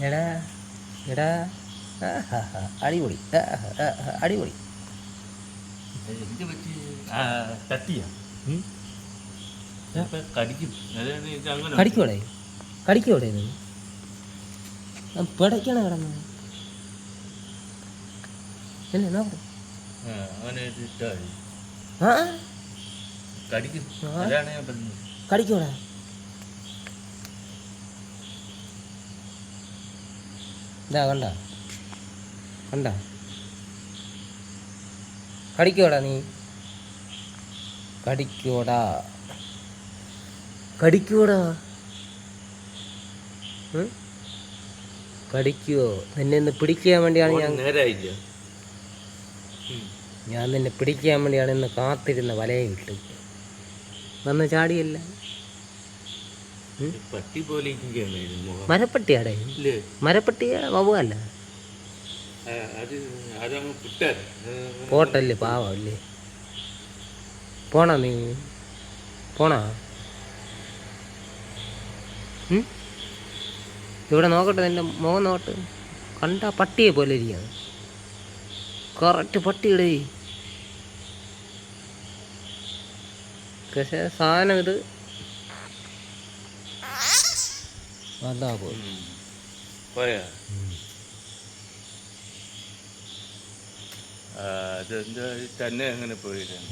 എടാ എടാ അടിപൊളി അടിപൊളി. എന്ത് പറ്റി? തട്ടിയാ കടിക്കും. കടിക്കൂടെ കടിക്കൂടെ ഇത് പിടയ്ക്കണ കിടന്ന് അല്ലേ നോക്കട്ടെ. അവനായിട്ട് ഇഷ്ടമായി ആ കടിക്കും. അതാണ് ഞാൻ പറഞ്ഞത്. കടിക്കൂടെ ഇതാ കണ്ട കണ്ട കടിക്കോടാ നീ കടിക്കോടാ കടിക്കൂടാ കടിക്കുവോ? നിന്നെ ഒന്ന് പിടിക്കാൻ വേണ്ടിയാണ് നേരായില്ല. ഞാൻ നിന്നെ പിടിക്കാൻ വേണ്ടിയാണ് ഇന്ന് കാത്തിരുന്ന വലയെ വിട്ട് വന്ന് ചാടിയല്ല. പട്ടി പോലെ മരപ്പട്ടിയാടേ മരപ്പട്ടിയ വവ്വല്ല പോട്ടല്ലേ പാവല്ലേ. പോണ നീ പോണാ ഇവിടെ നോക്കട്ടെ നിൻ്റെ മുഖം നോട്ട് കണ്ട പട്ടിയെ പോലെ ഇരിക്കുകയാണ്. കറക്റ്റ് പട്ടിയുടെ പക്ഷേ സാധനം ഇത് അതാ പോയാ അതെന്താ തന്നെ അങ്ങനെ പോയിട്ടാണ്.